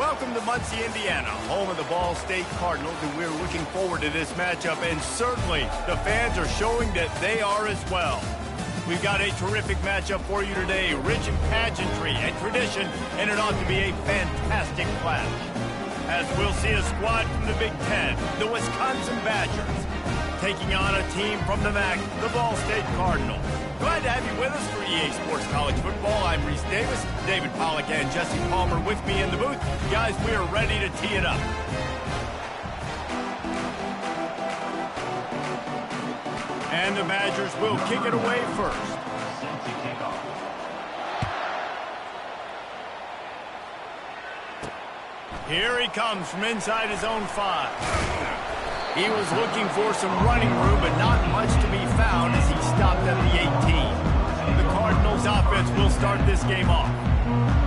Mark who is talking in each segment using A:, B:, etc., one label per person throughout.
A: Welcome to Muncie, Indiana, home of the Ball State Cardinals, and we're looking forward to this matchup, and certainly the fans are showing that they are as well. We've got a terrific matchup for you today, rich in pageantry and tradition, and it ought to be a fantastic clash. As we'll see a squad from the Big Ten, the Wisconsin Badgers, taking on a team from the MAC, the Ball State Cardinals. Glad to have you with us for EA Sports College Football. I'm Reese Davis, David Pollack and Jesse Palmer with me in the booth. Guys, we are ready to tee it up. And the Badgers will kick it away first. Here he comes from inside his own 5. He was looking for some running room, but not much to be found as he stopped at the 18. The Cardinals offense will start this game off.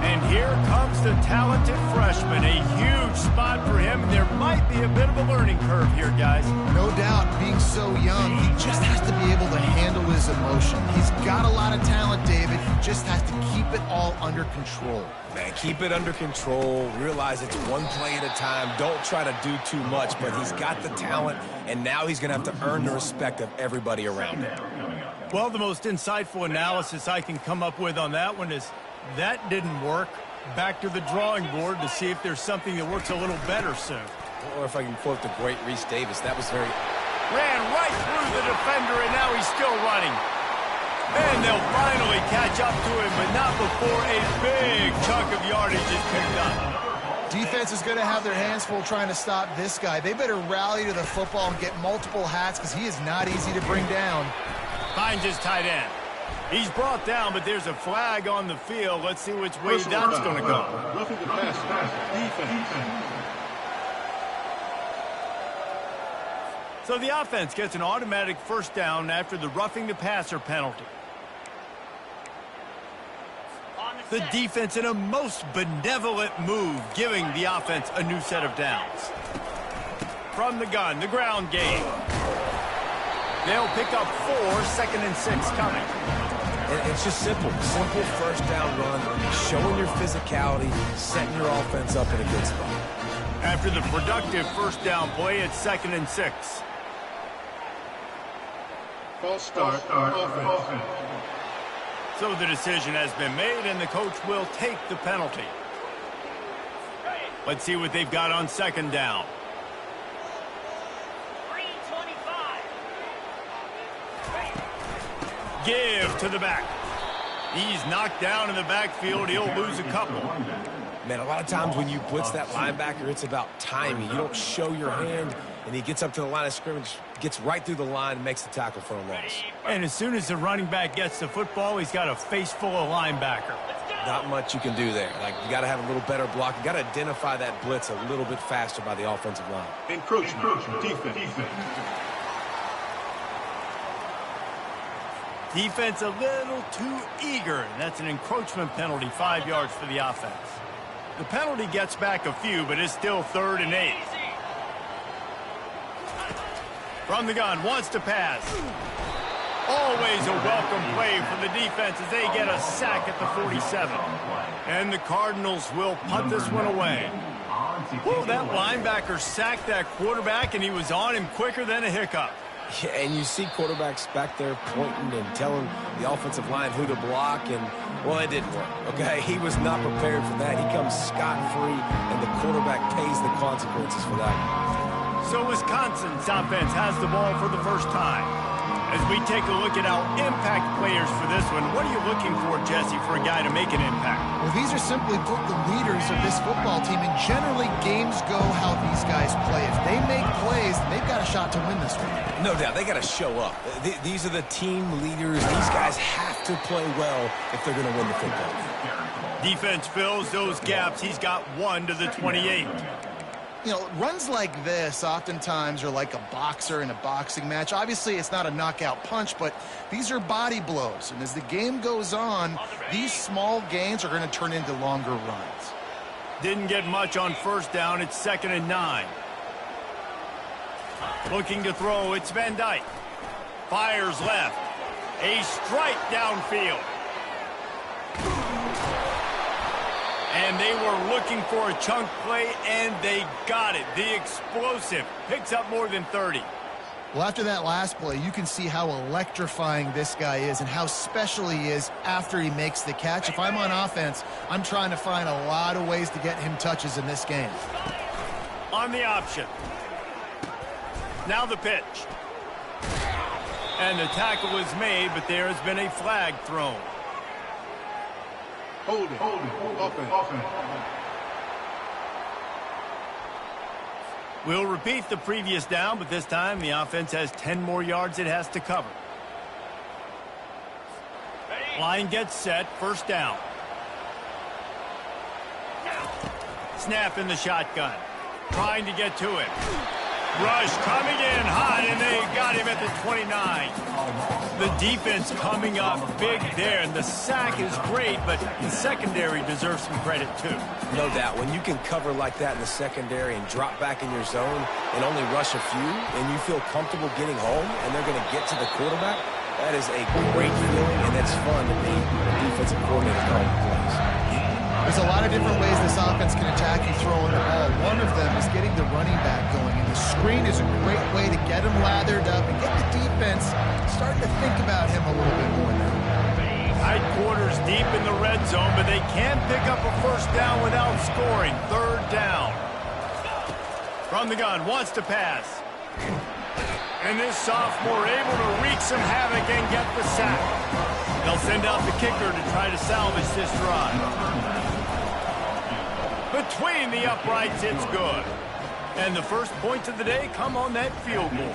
A: And here comes the talented freshman. A huge spot for him, and there might be a bit of a learning curve here, guys.
B: No doubt, being so young, he just has to be able to handle his emotion. He's got a lot of talent, David. He just has to keep it all under control.
C: Man, keep it under control. Realize it's one play at a time. Don't try to do too much, but he's got the talent, and now he's going to have to earn the respect of everybody around him.
A: Well, the most insightful analysis I can come up with on that one is that didn't work. Back to the drawing board to see if there's something that works a little better soon.
C: Or if I can quote the great Reese Davis, that was very...
A: Ran right through the defender, and now he's still running. And they'll finally catch up to him, but not before a big chunk of yardage is picked up.
B: Defense is going to have their hands full trying to stop this guy. They better rally to the football and get multiple hats because he is not easy to bring down.
A: Finds his tight end. He's brought down, but there's a flag on the field. Let's see which way that's going to go.
D: Roughing the passer. Defense.
A: So the offense gets an automatic first down after the roughing the passer penalty. The defense in a most benevolent move, giving the offense a new set of downs. From the gun, the ground game. They'll pick up 4, 2nd and 6 coming.
C: It's just simple. Simple first down run, showing your physicality, setting your offense up in a good spot.
A: After the productive first down play, it's 2nd and 6.
D: False start. Offense.
A: So the decision has been made, and the coach will take the penalty. Let's see what they've got on 2nd down. Give to the back. He's knocked down in the backfield. He'll lose a couple.
C: Man, a lot of times when you blitz that linebacker, it's about timing. You don't show your hand, and he gets up to the line of scrimmage, gets right through the line, and makes the tackle for a loss.
A: And as soon as the running back gets the football, he's got a face full of linebacker.
C: Not much you can do there. Like, you got to have a little better block. You got to identify that blitz a little bit faster by the offensive line.
D: Encroachment. Defense.
A: Defense a little too eager, and that's an encroachment penalty, 5 yards for the offense. The penalty gets back a few, but it's still 3rd and 8. From the gun, wants to pass. Always a welcome play for the defense as they get a sack at the 47. And the Cardinals will punt this one away. Ooh, that linebacker sacked that quarterback, and he was on him quicker than a hiccup.
C: Yeah, and you see quarterbacks back there pointing and telling the offensive line who to block, and, well, it didn't work, okay? He was not prepared for that. He comes scot-free, and the quarterback pays the consequences for that.
A: So Wisconsin's offense has the ball for the first time. As we take a look at our impact players for this one, what are you looking for, Jesse, for a guy to make an impact?
B: Well, these are simply put the leaders of this football team, and generally games go how these guys play. If they make plays, they've got a shot to win this one.
C: No doubt, they got to show up. These are the team leaders. These guys have to play well if they're going to win the football game.
A: Defense fills those gaps. He's got 1 to the 28.
B: You know, runs like this oftentimes are like a boxer in a boxing match. Obviously, it's not a knockout punch, but these are body blows. And as the game goes on, these small gains are going to turn into longer runs.
A: Didn't get much on first down. It's 2nd and 9. Looking to throw, it's Van Dyke. Fires left. A strike downfield. And they were looking for a chunk play, and they got it. The explosive picks up more than 30.
B: Well, after that last play, you can see how electrifying this guy is and how special he is after he makes the catch. If I'm on offense, I'm trying to find a lot of ways to get him touches in this game.
A: On the option. Now the pitch. And the tackle was made, but there has been a flag thrown.
D: Hold it. Offense.
A: We'll repeat the previous down, but this time the offense has 10 more yards it has to cover. Line gets set, first down. Snap in the shotgun. Trying to get to it. Rush coming in hot, and they got him at the 29. The defense coming up big there, and the sack is great, but the secondary deserves some credit too.
C: No doubt. When you can cover like that in the secondary and drop back in your zone and only rush a few, and you feel comfortable getting home, and they're going to get to the quarterback, that is a great feeling, and that's fun to be a defensive coordinator calling the plays.
B: There's a lot of different ways this offense can attack you throwing the ball. One of them is getting the running back going, and the screen is a great way to get him lathered up and get the defense starting to think about him a little bit more now.
A: Tight quarters deep in the red zone, but they can pick up a first down without scoring. Third down. From the gun, wants to pass. And this sophomore able to wreak some havoc and get the sack. They'll send out the kicker to try to salvage this drive. Between the uprights, it's good. And the first points of the day come on that field goal.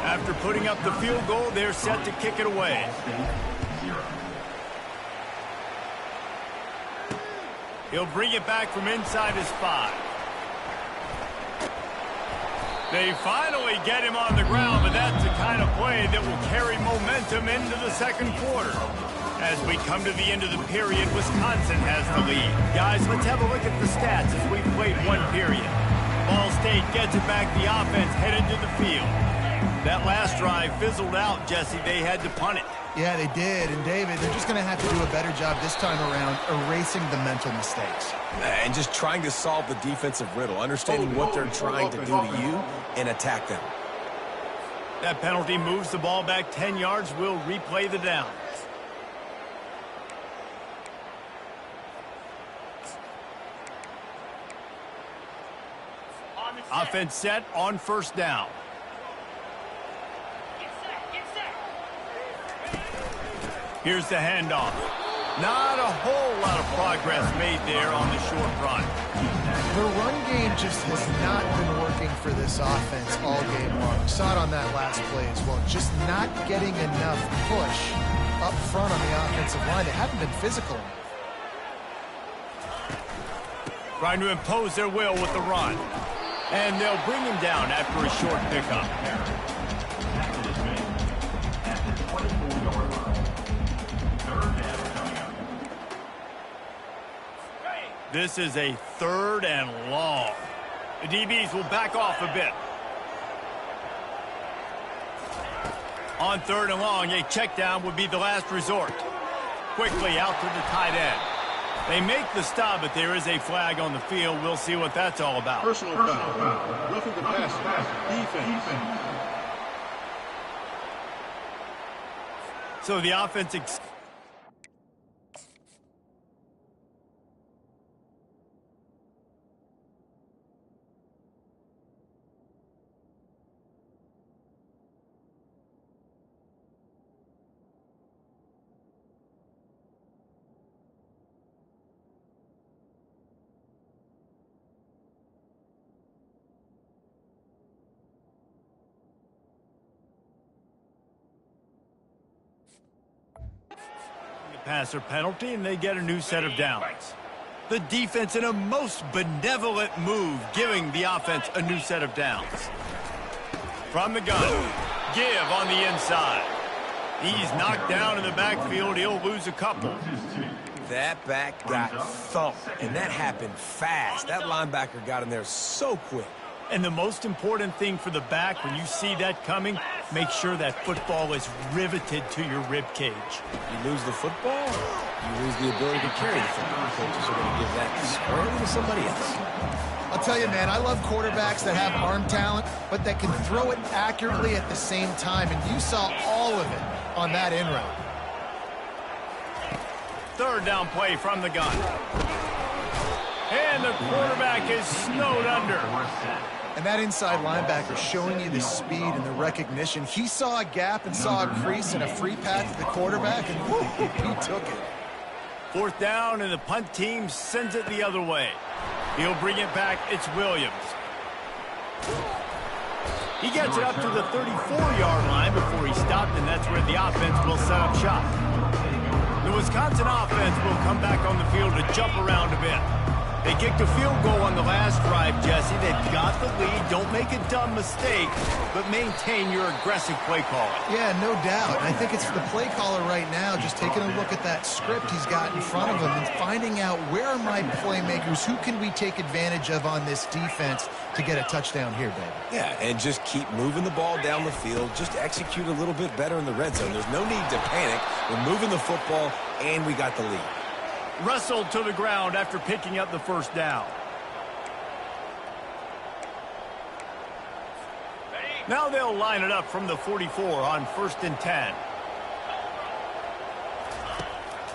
A: After putting up the field goal, they're set to kick it away. He'll bring it back from inside his 5. They finally get him on the ground, but that's the kind of play that will carry momentum into the second quarter. As we come to the end of the period, Wisconsin has the lead. Guys, let's have a look at the stats as we've played one period. Ball State gets it back. The offense headed to the field. That last drive fizzled out, Jesse. They had to punt it.
B: Yeah, they did. And, David, they're just going to have to do a better job this time around erasing the mental mistakes.
C: And just trying to solve the defensive riddle, understanding what they're trying to do to you and attack them.
A: That penalty moves the ball back 10 yards. We'll replay the down. Offense set on first down. Here's the handoff. Not a whole lot of progress made there on the short run.
B: The run game just has not been working for this offense all game long. Saw it on that last play as well. Just not getting enough push up front on the offensive line. They haven't been physical.
A: Trying to impose their will with the run. And they'll bring him down after a short pickup. This is a third and long. The DBs will back off a bit. On third and long, a check down would be the last resort. Quickly out to the tight end. They make the stop, but there is a flag on the field. We'll see what that's all about.
D: Personal foul. Roughing the passer. Defense.
A: So the offense... passer penalty, and they get a new set of downs. The defense in a most benevolent move, giving the offense a new set of downs. From the gun, give on the inside. He's knocked down in the backfield. He'll lose a couple.
C: That back got thumped, and that happened fast. That linebacker got in there so quick.
A: And the most important thing for the back, when you see that coming, make sure that football is riveted to your rib cage.
C: You lose the football, you lose the ability to carry the football. Coaches are going to give that squarely to somebody else.
B: I'll tell you, man, I love quarterbacks that have arm talent, but that can throw it accurately at the same time, and you saw all of it on that in route.
A: Third down play from the gun. And the quarterback is snowed under.
B: And that inside linebacker showing you the speed and the recognition. He saw a gap and saw a crease and a free path to the quarterback, and whoop, he took it.
A: Fourth down, and the punt team sends it the other way. He'll bring it back. It's Williams. He gets it up to the 34-yard line before he stopped, and that's where the offense will set up shop. The Wisconsin offense will come back on the field to jump around a bit. They kicked a field goal on the last drive, Jesse. They've got the lead. Don't make a dumb mistake, but maintain your aggressive play calling.
B: Yeah, no doubt. I think it's the play caller right now just taking a look at that script he's got in front of him and finding out where are my playmakers, who can we take advantage of on this defense to get a touchdown here, baby.
C: Yeah, and just keep moving the ball down the field. Just execute a little bit better in the red zone. There's no need to panic. We're moving the football, and we got the lead.
A: Wrestled to the ground after picking up the first down. Now they'll line it up from the 44 on 1st and 10.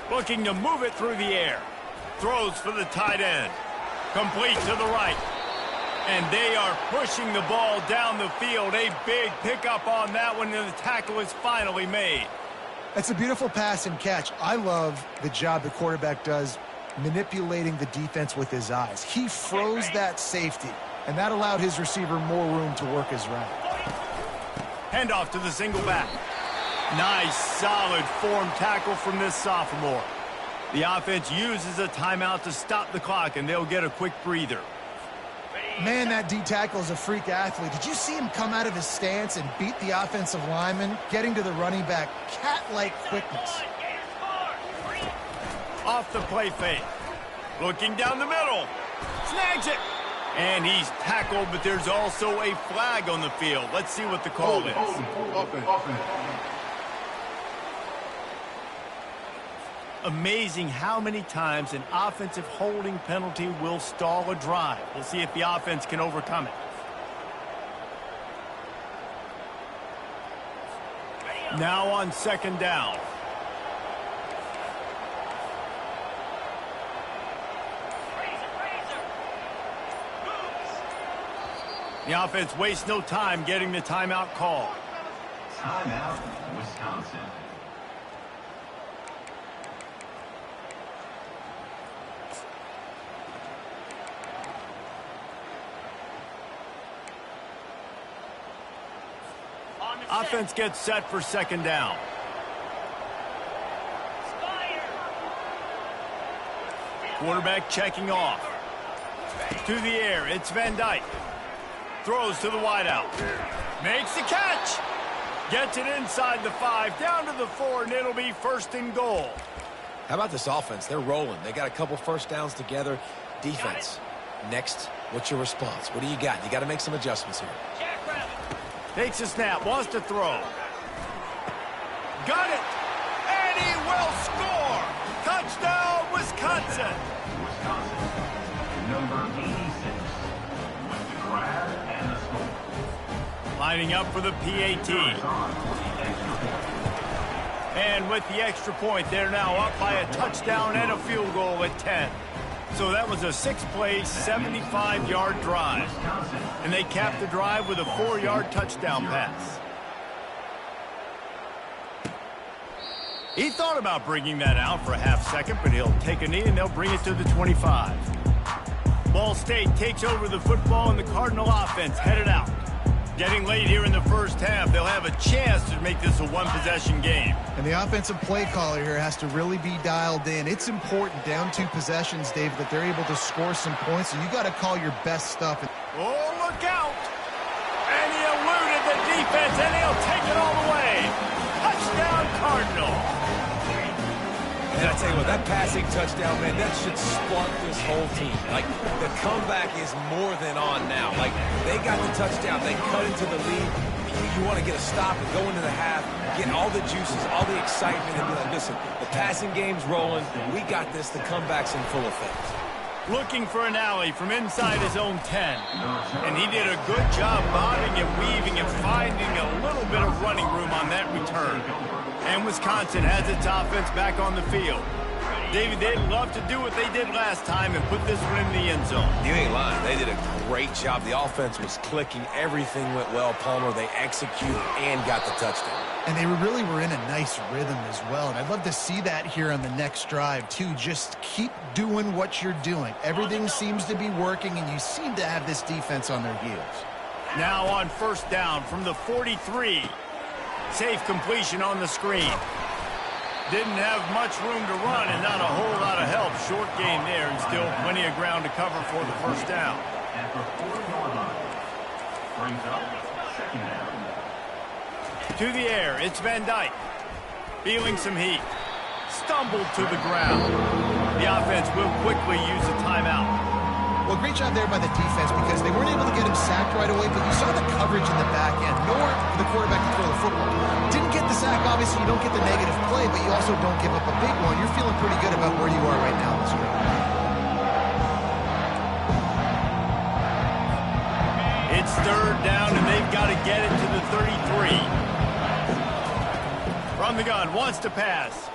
A: Looking to move it through the air. Throws for the tight end. Complete to the right. And they are pushing the ball down the field. A big pickup on that one, and the tackle is finally made.
B: That's a beautiful pass and catch. I love the job the quarterback does manipulating the defense with his eyes. He froze that safety, and that allowed his receiver more room to work his route.
A: Handoff to the single back. Nice, solid form tackle from this sophomore. The offense uses a timeout to stop the clock, and they'll get a quick breather.
B: Man, that D-tackle is a freak athlete. Did you see him come out of his stance and beat the offensive lineman, getting to the running back? Cat-like quickness.
A: Off the play fake. Looking down the middle. Snags it. And he's tackled, but there's also a flag on the field. Let's see what the call is.
D: Offense.
A: Amazing how many times an offensive holding penalty will stall a drive. We'll see if the offense can overcome it. Now on 2nd down. The offense wastes no time getting the timeout call.
E: Timeout, Wisconsin.
A: Offense gets set for 2nd down. Quarterback checking off. To the air, it's Van Dyke. Throws to the wideout. Makes the catch. Gets it inside the 5, down to the 4, and it'll be 1st and goal.
C: How about this offense? They're rolling. They got a couple first downs together. Defense. Next, what's your response? What do you got? You got to make some adjustments here.
A: Takes a snap, wants to throw. Got it! And he will score! Touchdown, Wisconsin!
E: Wisconsin. Number 86. With the grab and the score.
A: Lining up for the PAT. And with the extra point, they're now up by a touchdown and a field goal at 10. So that was a 6-play, 75-yard drive. And they capped the drive with a 4-yard touchdown pass. He thought about bringing that out for a half second, but he'll take a knee and they'll bring it to the 25. Ball State takes over the football and the Cardinal offense headed out. Getting late here in the first half, they'll have a chance to make this a one-possession game.
B: And the offensive play caller here has to really be dialed in. It's important down 2 possessions, Dave, that they're able to score some points, so you got to call your best stuff.
A: Oh, look out! And he eluded the defense, and he'll take it all the way. Touchdown, Cardinal.
C: And I tell you what, that passing touchdown, man, that should spark this whole team. Like, the comeback is more than on now. Like, they got the touchdown. They cut into the lead. You want to get a stop and go into the half, get all the juices, all the excitement, and be like, listen, the passing game's rolling. We got this. The comeback's in full effect.
A: Looking for an alley from inside his own 10. And he did a good job bobbing and weaving and finding a little bit of running room on that return. And Wisconsin has its offense back on the field. David, they'd love to do what they did last time and put this one in the end zone.
C: You ain't lying. They did a great job. The offense was clicking. Everything went well, Palmer. They executed and got the touchdown.
B: And they really were in a nice rhythm as well. And I'd love to see that here on the next drive, too. Just keep doing what you're doing. Everything seems to be working, and you seem to have this defense on their heels.
A: Now on first down from the 43. Safe completion on the screen. Didn't have much room to run and not a whole lot of help. Short gain there and still plenty of ground to cover for the first down.
E: At the 4-yard line. Brings up second down.
A: To the air, it's Van Dyke. Feeling some heat. Stumbled to the ground. The offense will quickly use a timeout.
B: Well, great job there by the defense because they weren't able to get him sacked right away, but you saw the coverage in the back end. Nowhere for the quarterback to throw the football. Didn't get the sack, obviously you don't get the negative play, but you also don't give up a big one. You're feeling pretty good about where you are right now in this game.
A: It's third down, and they've got to get it to the 33. From the gun, wants to pass.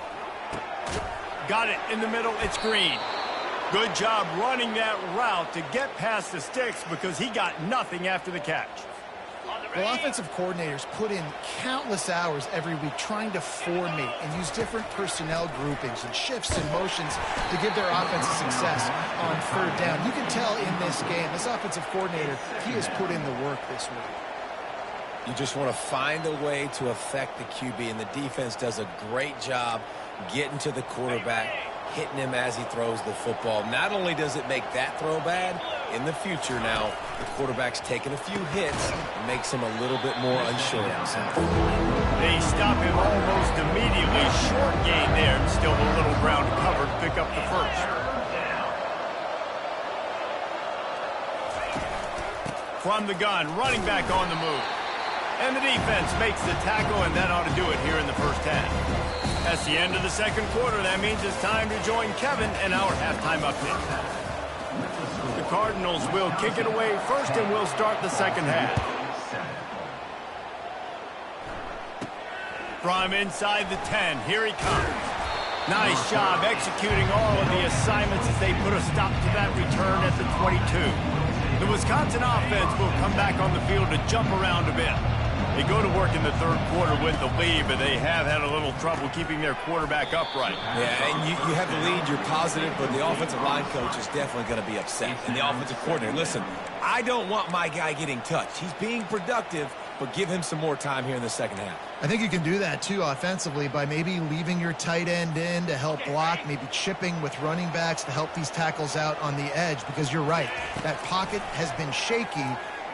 A: Got it in the middle, it's Green. Good job running that route to get past the sticks because he got nothing after the catch.
B: Well, offensive coordinators put in countless hours every week trying to formate and use different personnel groupings and shifts and motions to give their offense success on third down. You can tell in this game, this offensive coordinator, he has put in the work this week.
C: You just want to find a way to affect the QB, and the defense does a great job getting to the quarterback, hitting him as he throws the football. Not only does it make that throw bad, in the future now, the quarterback's taking a few hits and makes him a little bit more unsure of himself.
A: They stop him almost immediately. Short gain there, and still a little ground to cover to pick up the first. From the gun, running back on the move. And the defense makes the tackle, and that ought to do it here in the first half. That's the end of the second quarter. That means it's time to join Kevin and our halftime update. The Cardinals will kick it away first, and we'll start the second half. From inside the 10, here he comes. Nice job executing all of the assignments as they put a stop to that return at the 22. The Wisconsin offense will come back on the field to jump around a bit. They go to work in the third quarter with the lead, but they have had a little trouble keeping their quarterback upright.
C: Yeah, and you have the lead, you're positive, but the offensive line coach is definitely going to be upset. And the offensive coordinator, listen, I don't want my guy getting touched. He's being productive, but give him some more time here in the second half.
B: I think you can do that, too, offensively, by maybe leaving your tight end in to help block, maybe chipping with running backs to help these tackles out on the edge, because you're right. That pocket has been shaky,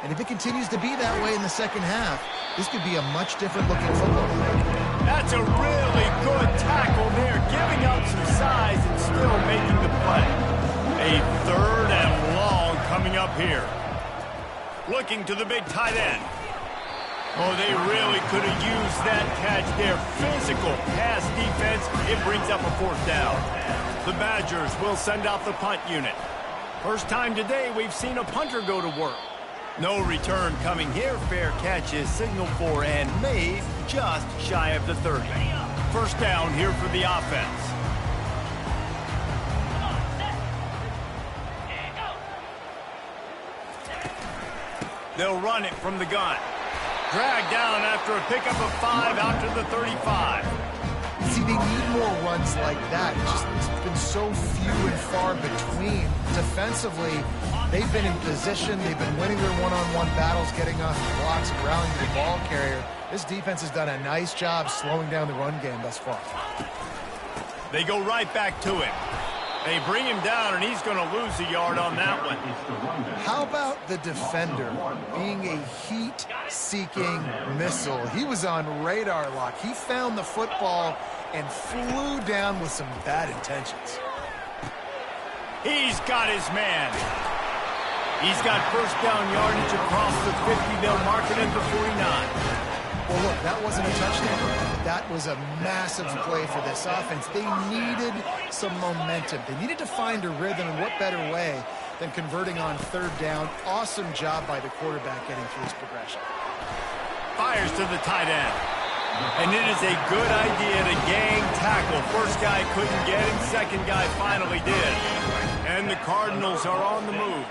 B: and if it continues to be that way in the second half, this could be a much different looking football game.
A: That's a really good tackle there, giving up some size and still making the play. A third and long coming up here. Looking to the big tight end. Oh, they really could have used that catch there. Physical pass defense. It brings up a fourth down. The Badgers will send out the punt unit. First time today we've seen a punter go to work. No return coming here. Fair catch is signaled for and made just shy of the 30. First down here for the offense. They'll run it from the gun. Dragged down after a pickup of 5 out to the 35.
B: See, they need more runs like that. It's been so few and far between. Defensively, they've been in position. They've been winning their one-on-one battles, getting off the blocks and rallying to the ball carrier. This defense has done a nice job slowing down the run game thus far.
A: They go right back to it. They bring him down, and he's going to lose a yard on that one.
B: How about the defender being a heat-seeking missile? He was on radar lock. He found the football and flew down with some bad intentions.
A: He's got his man. He's got first down yardage across the 50. They'll mark it at the 49.
B: Well, look, that wasn't a touchdown. That was a massive play for this offense. They needed some momentum. They needed to find a rhythm, and what better way than converting on third down. Awesome job by the quarterback getting through his progression.
A: Fires to the tight end. And it is a good idea to gang tackle. First guy couldn't get him, second guy finally did. And the Cardinals are on the move.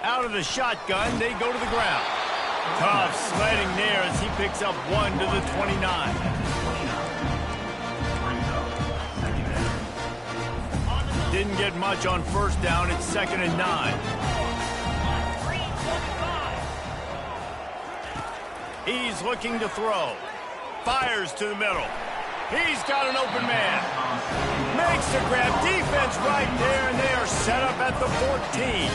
A: Out of the shotgun, they go to the ground. Tough sledding there as he picks up 1 to the 29. Didn't get much on first down. It's 2nd and 9. He's looking to throw. Fires to the middle. He's got an open man. Makes the grab. Defense right there, and they are set up at the 14.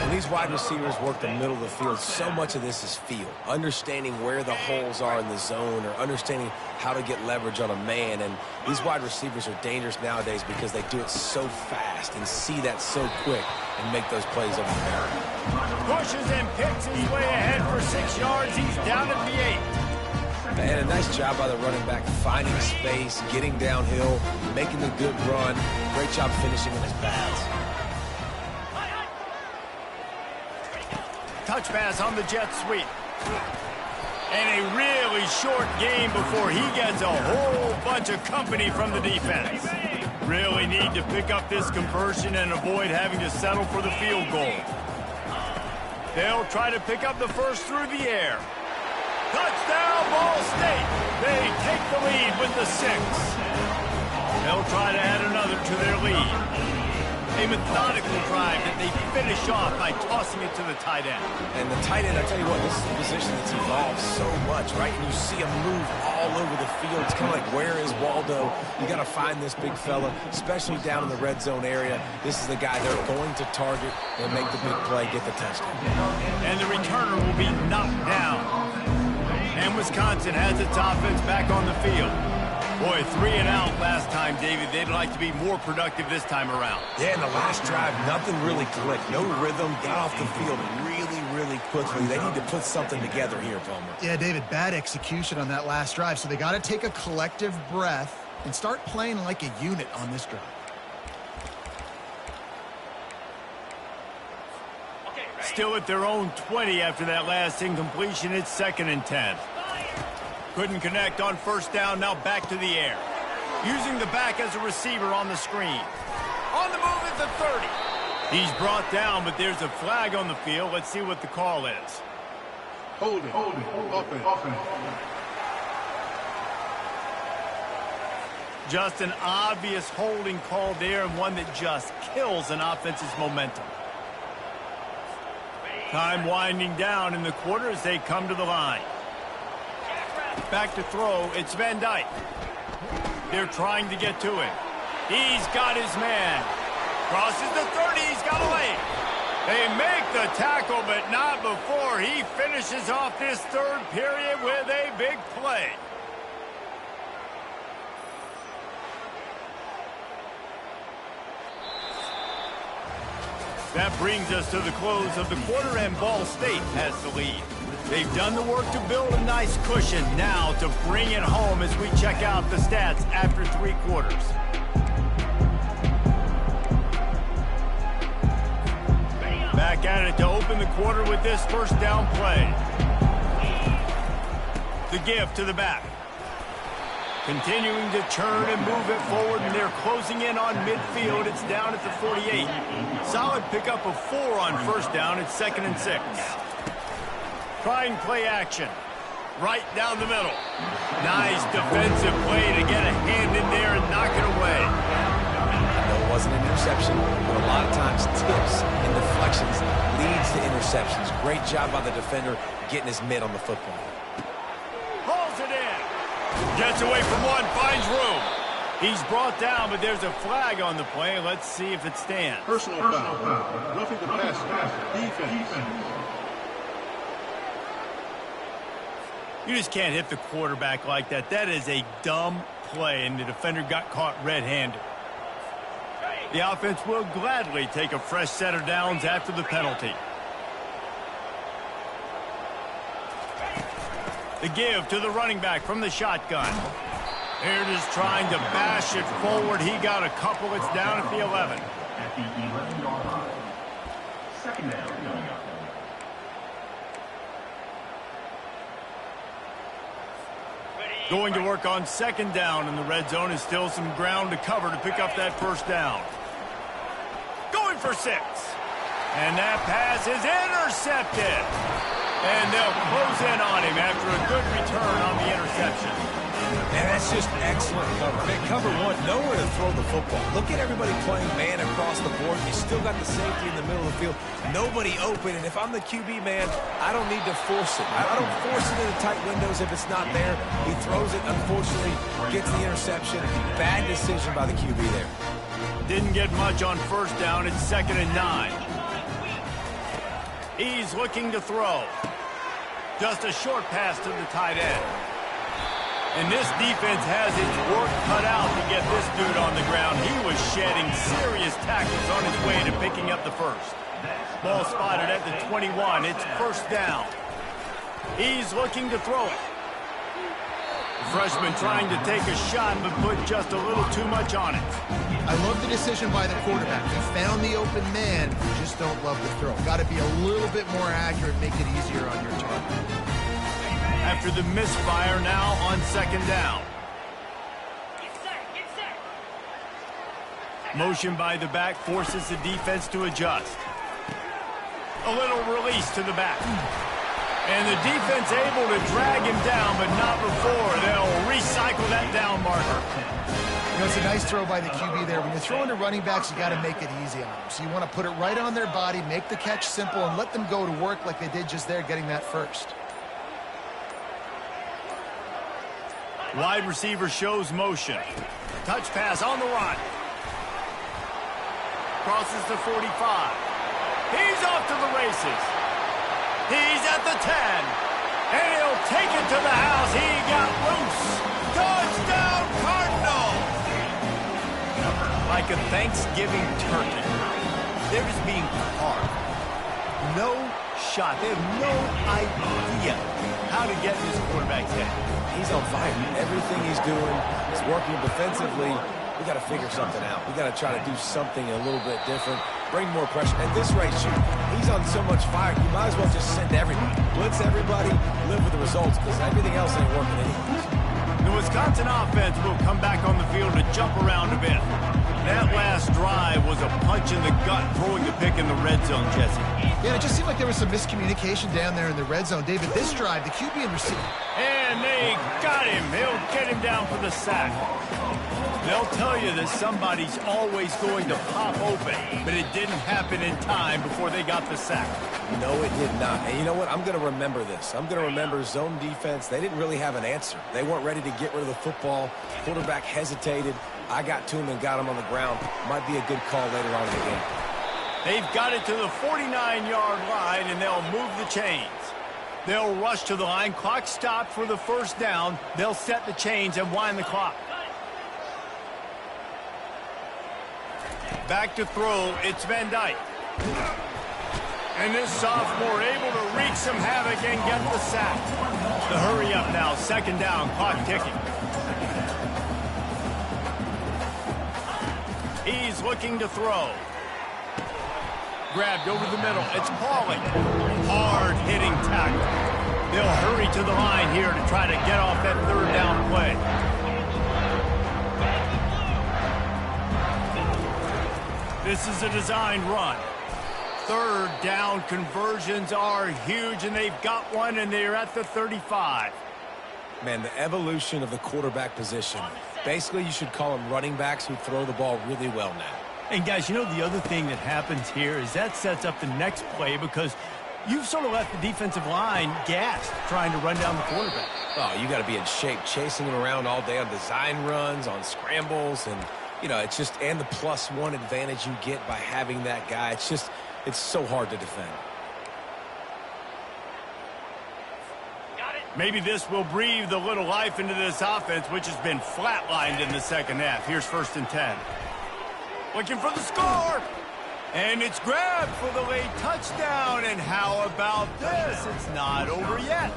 C: When these wide receivers work the middle of the field, so much of this is feel. Understanding where the holes are in the zone or understanding how to get leverage on a man. And these wide receivers are dangerous nowadays because they do it so fast and see that so quick and make those plays over the barrel.
A: Pushes and picks his way ahead for 6 yards. He's down at the 8.
C: Man, a nice job by the running back, finding space, getting downhill, making a good run. Great job finishing in his pads.
A: Touch pass on the jet sweep. And a really short game before he gets a whole bunch of company from the defense. Really need to pick up this conversion and avoid having to settle for the field goal. They'll try to pick up the first through the air. Touchdown, Ball State. They take the lead with the 6. They'll try to add another to their lead. A methodical drive that they finish off by tossing it to the tight end.
C: And the tight end, I tell you what, this is a position that's evolved so much, right? And you see him move all over the field. It's kind of like, where is Waldo? You got to find this big fella, especially down in the red zone area. This is the guy they're going to target and make the big play, get the touchdown.
A: And the returner will be knocked down. And Wisconsin has its offense back on the field. Boy, 3 and out last time, David. They'd like to be more productive this time around.
C: Yeah, in the last drive, nothing really clicked. No rhythm, got off the field really quickly. They need to put something together here, Palmer.
B: Yeah, David, bad execution on that last drive, so they got to take a collective breath and start playing like a unit on this drive.
A: Still at their own 20 after that last incompletion. It's 2nd and 10. Couldn't connect on first down, now back to the air. Using the back as a receiver on the screen. On the move at the 30. He's brought down, but there's a flag on the field. Let's see what the call is.
D: Holding. Offense.
A: Just an obvious holding call there, and one that just kills an offense's momentum. Time winding down in the quarter as they come to the line. Back to throw, it's Van Dyke. They're trying to get to him. He's got his man. Crosses the 30, he's got a lane. They make the tackle, but not before he finishes off this third period with a big play. That brings us to the close of the quarter, and Ball State has the lead. They've done the work to build a nice cushion. Now to bring it home as we check out the stats after 3 quarters. Back at it to open the quarter with this first down play. The give to the back. Continuing to churn and move it forward, and they're closing in on midfield. It's down at the 48. Solid pickup of 4 on first down. It's 2nd and 6. Trying play action. Right down the middle. Nice defensive play to get a hand in there and knock it away.
C: No, it wasn't an interception, but a lot of times tips and deflections leads to interceptions. Great job by the defender getting his mitt on the football.
A: Hauls it in. Gets away from one, finds room. He's brought down, but there's a flag on the play. Let's see if it stands.
D: Personal foul. Roughing the passer. Defense.
A: You just can't hit the quarterback like that. That is a dumb play, and the defender got caught red-handed. The offense will gladly take a fresh set of downs after the penalty. The give to the running back from the shotgun. Here it is trying to bash it forward. He got a couple. It's down at the 11.
E: At the 11-yard line. Second down coming up.
A: Going to work on second down in the red zone. Is still some ground to cover to pick up that first down. Going for 6. And that pass is intercepted. And they'll close in on him after a good return on the interception.
C: And that's just excellent cover. Man, cover one, nowhere to throw the football. Look at everybody playing man across the board. You still got the safety in the middle of the field. Nobody open. And if I'm the QB, man, I don't need to force it. I don't force it into tight windows if it's not there. He throws it, unfortunately, gets the interception. Bad decision by the QB there.
A: Didn't get much on first down. It's 2nd and 9. He's looking to throw. Just a short pass to the tight end. And this defense has its work cut out to get this dude on the ground. He was shedding serious tackles on his way to picking up the first. Ball spotted at the 21. It's first down. He's looking to throw it. The freshman trying to take a shot, but put just a little too much on it.
B: I love the decision by the quarterback. He found the open man. Just don't love the throw. Got to be a little bit more accurate, make it easier on your target.
A: After the misfire, now on second down. Motion by the back forces the defense to adjust. A little release to the back. And the defense able to drag him down, but not before. They'll recycle that down marker.
B: You know, it's a nice throw by the QB there. When you're throwing to running backs, you got to make it easy on them. So you want to put it right on their body, make the catch simple, and let them go to work like they did just there, getting that first.
A: Wide receiver shows motion. Touch pass on the run. Crosses the 45. He's off to the races. He's at the 10. And he'll take it to the house. He got loose. Touchdown, Cardinal! Like a Thanksgiving turkey. They're just being carved. No shot. They have no idea how to get in this quarterback's head.
C: He's on fire. Everything he's doing is working defensively. We got to figure something out. We got to try to do something a little bit different. Bring more pressure. At this rate, shoot, he's on so much fire, you might as well just send everybody. Blitz everybody, live with the results, because everything else ain't working anyways.
A: The Wisconsin offense will come back on the field to jump around a bit. That last drive was a punch in the gut, throwing the pick in the red zone, Jesse.
B: Yeah, it just seemed like there was some miscommunication down there in the red zone. David, this drive, the QB and receiver.
A: And they got him. He'll get him down for the sack. They'll tell you that somebody's always going to pop open, but it didn't happen in time before they got the sack.
C: No, it did not. And you know what? I'm going to remember this. I'm going to remember zone defense. They didn't really have an answer. They weren't ready to get rid of the football. Quarterback hesitated. I got to him and got him on the ground. Might be a good call later on in the game.
A: They've got it to the 49-yard line, and they'll move the chains. They'll rush to the line. Clock stopped for the first down. They'll set the chains and wind the clock. Back to throw, it's Van Dyke. And this sophomore able to wreak some havoc and get the sack. The hurry up now, second down, clock ticking. He's looking to throw. Grabbed over the middle, it's Pauling. Hard-hitting tackle. They'll hurry to the line here to try to get off that third down play. This is a designed run. Third down conversions are huge, and they've got one, and they're at the 35.
C: Man, the evolution of the quarterback position. Basically, you should call them running backs who throw the ball really well now.
A: And, guys, you know the other thing that happens here is that sets up the next play because You've sort of left the defensive line gassed trying to run down the quarterback.
C: Oh, you got to be in shape, chasing him around all day on design runs, on scrambles, and, you know, it's just, and the +1 advantage you get by having that guy. It's just, it's so hard to defend.
A: Maybe this will breathe a little life into this offense, which has been flatlined in the second half. Here's 1st and 10. Looking for the score. And it's grabbed for the late touchdown. And how about this? It's not over yet.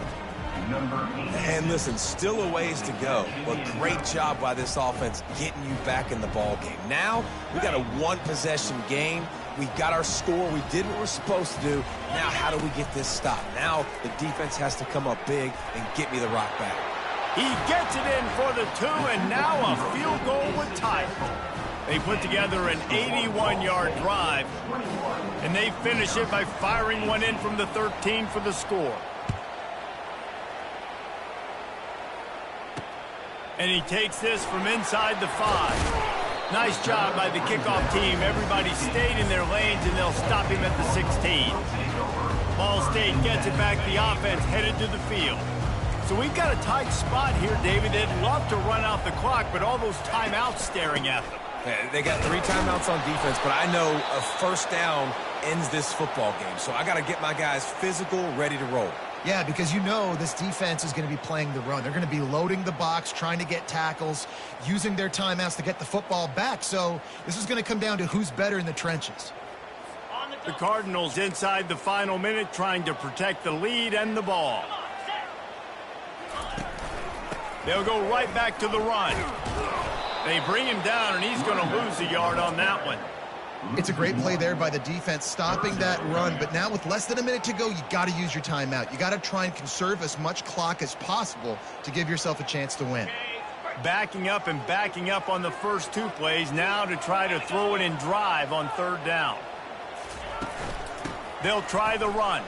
C: And listen, still a ways to go, but great job by this offense getting you back in the ball game. Now, we got a one-possession game. We got our score. We did what we're supposed to do. Now, how do we get this stopped? Now, the defense has to come up big and get me the rock back.
A: He gets it in for the 2, and now a field goal would tie it. They put together an 81-yard drive, and they finish it by firing one in from the 13 for the score. And he takes this from inside the 5. Nice job by the kickoff team. Everybody stayed in their lanes, and they'll stop him at the 16. Ball State gets it back. The offense headed to the field. So we've got a tight spot here, David. They'd love to run out the clock, but all those timeouts staring at them.
C: Yeah, they got 3 timeouts on defense, but I know a first down ends this football game. So I got to get my guys physical, ready to roll.
B: Yeah, because you know this defense is going to be playing the run. They're going to be loading the box, trying to get tackles, using their timeouts to get the football back. So this is going to come down to who's better in the trenches.
A: The Cardinals inside the final minute trying to protect the lead and the ball. They'll go right back to the run. They bring him down, and he's going to lose a yard on that one.
B: It's a great play there by the defense, stopping that run. But now with less than a minute to go, you got to use your timeout. You got to try and conserve as much clock as possible to give yourself a chance to win.
A: Backing up and backing up on the first 2 plays now to try to throw it in drive on 3rd down. They'll try the run.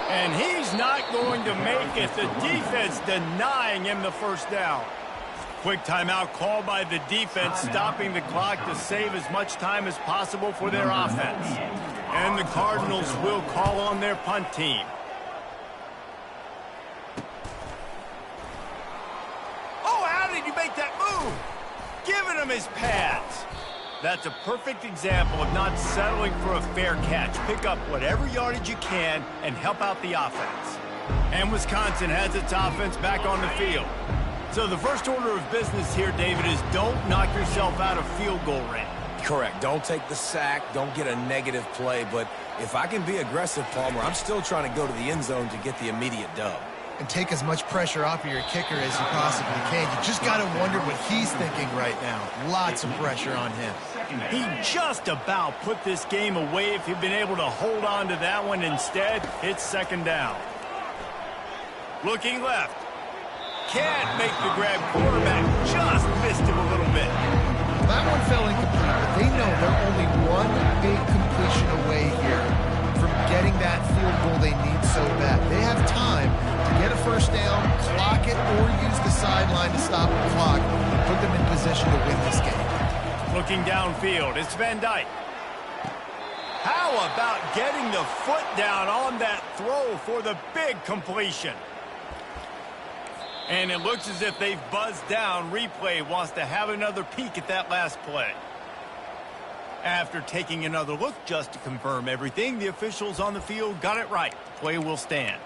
A: And he's not going to make it. The defense denying him the first down. Quick timeout called by the defense, stopping the clock to save as much time as possible for their offense. And the Cardinals will call on their punt team. Oh, how did you make that move? Giving him his pads. That's a perfect example of not settling for a fair catch. Pick up whatever yardage you can and help out the offense. And Wisconsin has its offense back on the field. So the first order of business here, David, is don't knock yourself out of field goal range.
C: Correct. Don't take the sack. Don't get a negative play. But if I can be aggressive, Palmer, I'm still trying to go to the end zone to get the immediate dub.
B: And take as much pressure off of your kicker as you possibly can. You just got to wonder what he's thinking right now. Lots of pressure on him.
A: He just about put this game away if he'd been able to hold on to that one. Instead, it's 2nd down. Looking left. Can't make the grab. Quarterback just missed him a little bit.
B: That one fell incomplete, but they know they're only one big completion away here from getting that field goal they need so bad. They have time to get a first down, clock it, or use the sideline to stop the clock and put them in position to win this game.
A: Looking downfield, it's Van Dyke. How about getting the foot down on that throw for the big completion? And it looks as if they've buzzed down. Replay wants to have another peek at that last play. After taking another look just to confirm everything, the officials on the field got it right. The play will stand.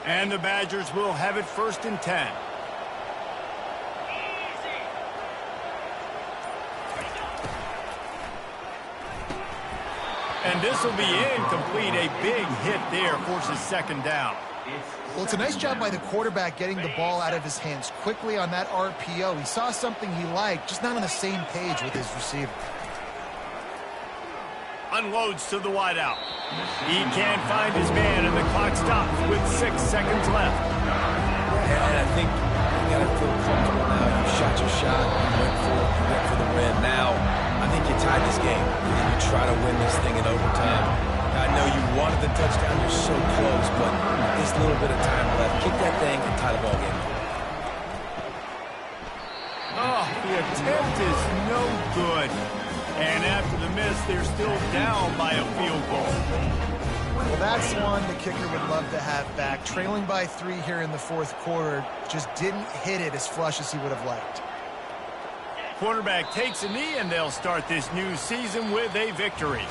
A: And the Badgers will have it 1st and 10. And this will be incomplete. A big hit there forces 2nd down.
B: Well, it's a nice job by the quarterback getting the ball out of his hands quickly on that RPO. He saw something he liked, just not on the same page with his receiver.
A: Unloads to the wideout. He can't find his man, and the clock stops with 6 seconds left.
C: And I think you got to feel comfortable now. You shot your shot. You went for the win. Now, I think you tied this game, and you try to win this thing in overtime. I know you wanted the touchdown. You're so close, but this little bit of time left. Kick that thing and tie the ball game.
A: Oh, The attempt is no good. And after the miss, they're still down by a field goal.
B: Well, that's one the kicker would love to have back. Trailing by 3 here in the fourth quarter, just didn't hit it as flush as he would have liked.
A: Quarterback takes a knee, and they'll start this new season with a victory.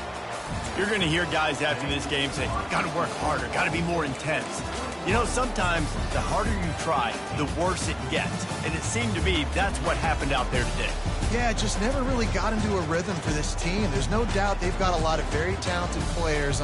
A: You're going to hear guys after this game say, got to work harder, got to be more intense. You know, sometimes the harder you try, the worse it gets. And it seemed to me that's what happened out there today.
B: Yeah, just never really got into a rhythm for this team. There's no doubt they've got a lot of very talented players